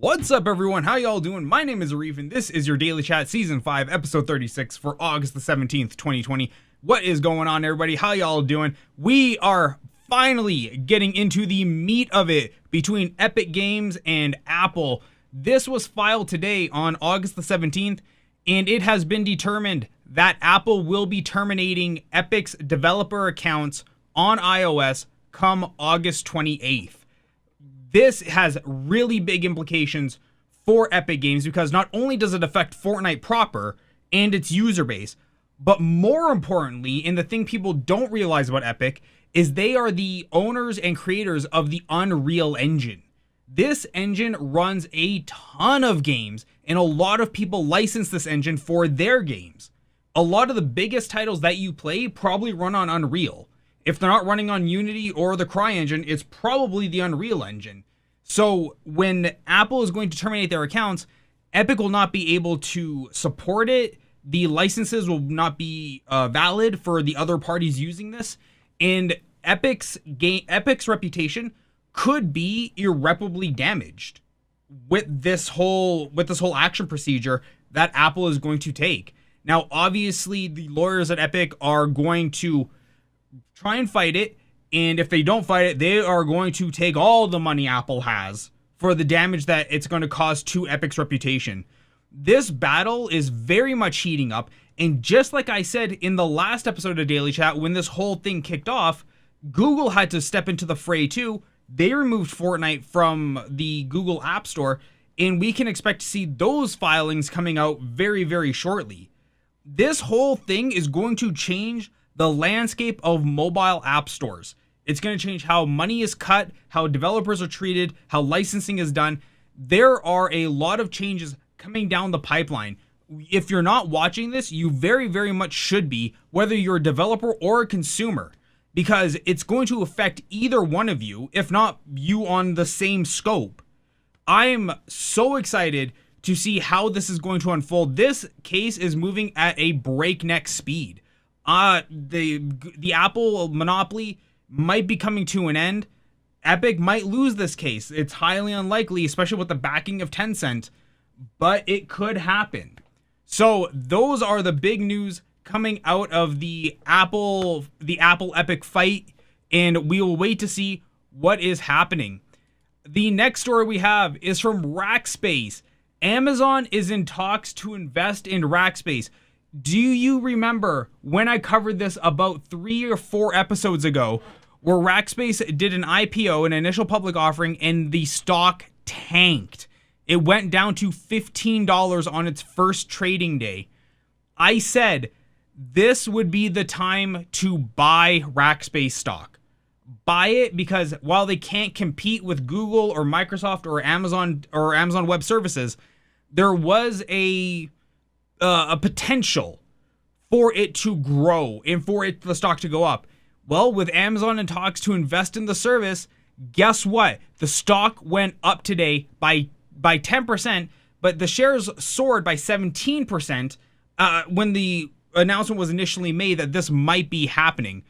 What's up, everyone? How y'all doing? My name is Arif, and this is your Daily Chat Season 5, Episode 36 for August the 17th, 2020. What is going on, everybody? How y'all doing? We are finally getting into the meat of it between Epic Games and Apple. This was filed today on August the 17th, and it has been determined that Apple will be terminating Epic's developer accounts on iOS come August 28th. This has really big implications for Epic Games because not only does it affect Fortnite proper and its user base, but more importantly, and the thing people don't realize about Epic, is they are the owners and creators of the Unreal Engine. This engine runs a ton of games, and a lot of people license this engine for their games. A lot of the biggest titles that you play probably run on Unreal. If they're not running on Unity or the CryEngine, it's probably the Unreal Engine. So when Apple is going to terminate their accounts, Epic will not be able to support it. The licenses will not be valid for the other parties using this. And Epic's reputation could be irreparably damaged with this whole action procedure that Apple is going to take. Now, obviously, the lawyers at Epic are going to try and fight it, and if they don't fight it, they are going to take all the money Apple has for the damage that it's going to cause to Epic's reputation. This battle is very much heating up, and just like I said in the last episode of Daily Chat, when this whole thing kicked off, Google had to step into the fray too. They removed Fortnite from the Google App Store, and we can expect to see those filings coming out very, very shortly. This whole thing is going to change the landscape of mobile app stores. It's going to change how money is cut, how developers are treated, how licensing is done. There are a lot of changes coming down the pipeline. If you're not watching this, you very, very much should be, whether you're a developer or a consumer, because it's going to affect either one of you, if not you on the same scope. I am so excited to see how this is going to unfold. This case is moving at a breakneck speed. The Apple monopoly might be coming to an end. Epic might lose this case. It's highly unlikely, especially with the backing of Tencent, but it could happen. So those are the big news coming out of the Apple Epic fight, and we will wait to see what is happening. The next story we have is from Rackspace. Amazon is in talks to invest in Rackspace. Do you remember when I covered this about 3 or 4 episodes ago, where Rackspace did an IPO, an initial public offering, and the stock tanked? It went down to $15 on its first trading day. I said this would be the time to buy Rackspace stock. Buy it because while they can't compete with Google or Microsoft or Amazon Web Services, there was a potential for it to grow and for the stock to go up. Well, with Amazon in talks to invest in the service, guess what? The stock went up today by 10%, but the shares soared by 17% when the announcement was initially made that this might be happening.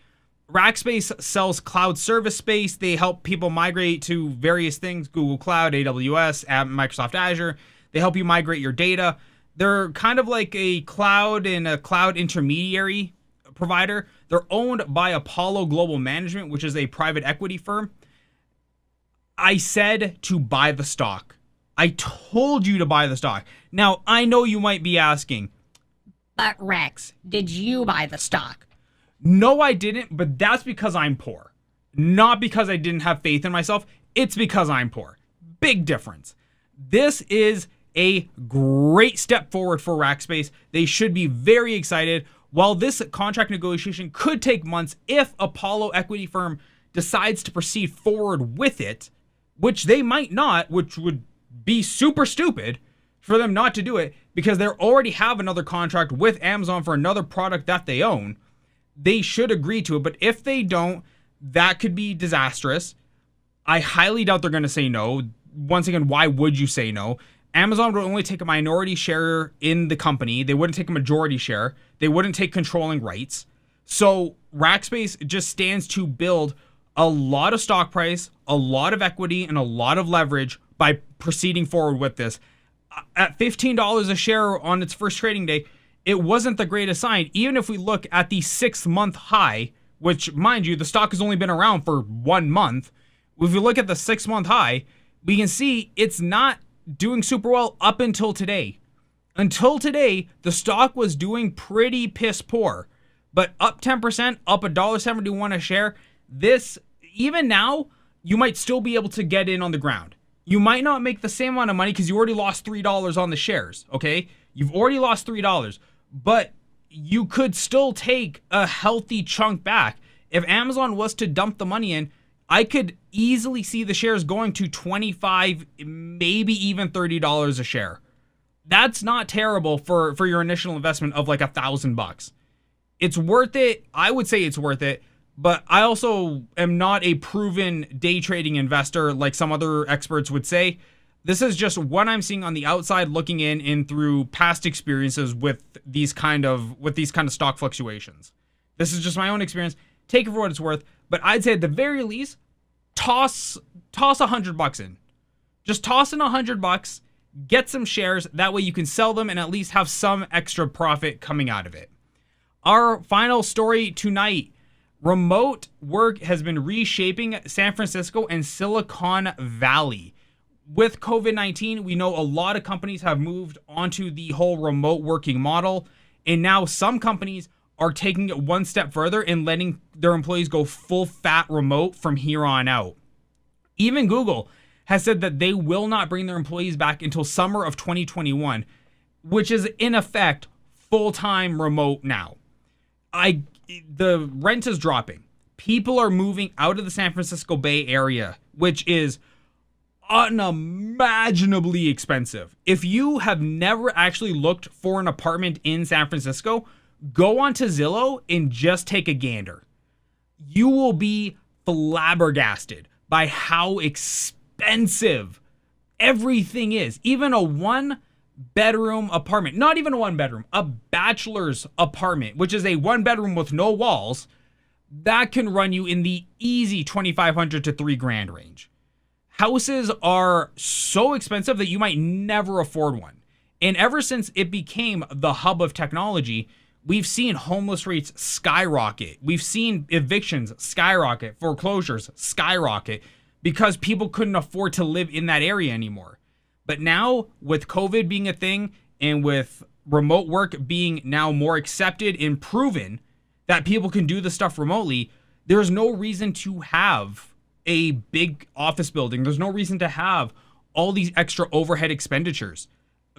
Rackspace sells cloud service space. They help people migrate to various things: Google Cloud, AWS, Microsoft Azure. They help you migrate your data. They're kind of like a cloud and a cloud intermediary provider. They're owned by Apollo Global Management, which is a private equity firm. I said to buy the stock. I told you to buy the stock. Now, I know you might be asking, but Rex, did you buy the stock? No, I didn't, but that's because I'm poor. Not because I didn't have faith in myself. It's because I'm poor. Big difference. This is a great step forward for Rackspace. They should be very excited. While this contract negotiation could take months, if Apollo Equity Firm decides to proceed forward with it, which they might not, which would be super stupid for them not to do it, because they already have another contract with Amazon for another product that they own, they should agree to it. But if they don't, that could be disastrous. I highly doubt they're going to say no. Once again, why would you say no? Amazon would only take a minority share in the company. They wouldn't take a majority share. They wouldn't take controlling rights. So Rackspace just stands to build a lot of stock price, a lot of equity, and a lot of leverage by proceeding forward with this. At $15 a share on its first trading day, it wasn't the greatest sign. Even if we look at the 6-month high, which, mind you, the stock has only been around for 1 month. If we look at the 6-month high, we can see it's not doing super well up until today. Until today, the stock was doing pretty piss poor. But up 10%, up $1.71 a share. This, even now, you might still be able to get in on the ground. You might not make the same amount of money because you already lost $3 on the shares, okay? You've already lost $3, but you could still take a healthy chunk back. If Amazon was to dump the money in, I could easily see the shares going to $25, maybe even $30 a share. That's not terrible for your initial investment of like $1,000. It's worth it. I would say it's worth it. But I also am not a proven day trading investor like some other experts would say. This is just what I'm seeing on the outside looking in through past experiences with these kind of stock fluctuations. This is just my own experience. Take it for what it's worth. But I'd say at the very least, toss $100 in. Just toss in $100, get some shares. That way you can sell them and at least have some extra profit coming out of it. Our final story tonight. Remote work has been reshaping San Francisco and Silicon Valley. With COVID-19, we know a lot of companies have moved onto the whole remote working model. And now some companies are taking it one step further and letting their employees go full fat remote from here on out. Even Google has said that they will not bring their employees back until summer of 2021, which is in effect full-time remote now. The rent is dropping. People are moving out of the San Francisco Bay Area, which is unimaginably expensive. If you have never actually looked for an apartment in San Francisco, go onto Zillow and just take a gander. You will be flabbergasted by how expensive everything is. Even a 1-bedroom apartment, not even a 1-bedroom, a bachelor's apartment, which is a 1-bedroom with no walls, that can run you in the easy $2,500 to $3,000 range. Houses are so expensive that you might never afford one. And ever since it became the hub of technology, we've seen homeless rates skyrocket. We've seen evictions skyrocket, foreclosures skyrocket, because people couldn't afford to live in that area anymore. But now, with COVID being a thing and with remote work being now more accepted and proven that people can do the stuff remotely, there's no reason to have a big office building. There's no reason to have all these extra overhead expenditures.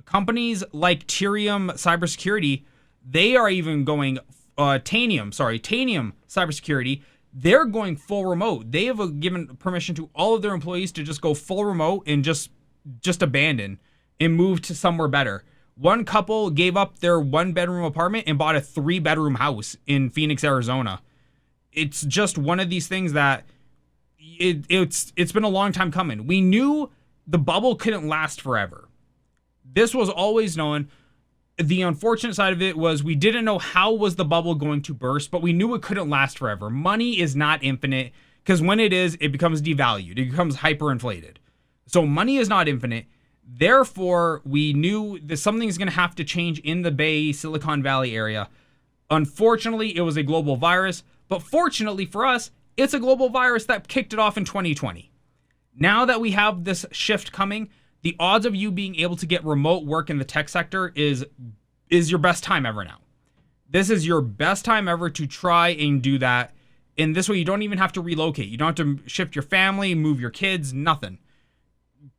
Companies like Tanium Cybersecurity, they are even going Tanium Cybersecurity. They're going full remote. They have given permission to all of their employees to just go full remote and just abandon and move to somewhere better. One couple gave up their 1-bedroom apartment and bought a 3-bedroom house in Phoenix, Arizona. It's just one of these things that it's been a long time coming. We knew the bubble couldn't last forever. This was always known. The unfortunate side of it was we didn't know how was the bubble going to burst, but we knew it couldn't last forever. Money is not infinite, because when it is, it becomes devalued. It becomes hyperinflated. So money is not infinite. Therefore, we knew that something's going to have to change in the Bay, Silicon Valley area. Unfortunately, it was a global virus, but fortunately for us, it's a global virus that kicked it off in 2020. Now that we have this shift coming, the odds of you being able to get remote work in the tech sector is your best time ever now. This is your best time ever to try and do that. And this way, you don't even have to relocate. You don't have to shift your family, move your kids, nothing.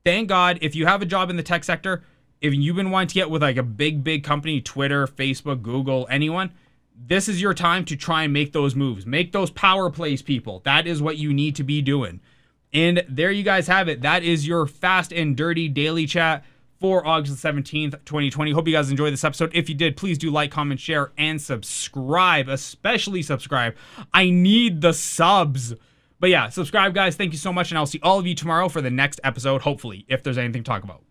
Thank God, if you have a job in the tech sector, if you've been wanting to get with like a big company, Twitter, Facebook, Google, anyone, this is your time to try and make those moves. Make those power plays, people. That is what you need to be doing. And there you guys have it. That is your fast and dirty daily chat for August 17th, 2020. Hope you guys enjoyed this episode. If you did, please do like, comment, share, and subscribe. Especially subscribe. I need the subs. But yeah, subscribe, guys. Thank you so much. And I'll see all of you tomorrow for the next episode, hopefully, if there's anything to talk about.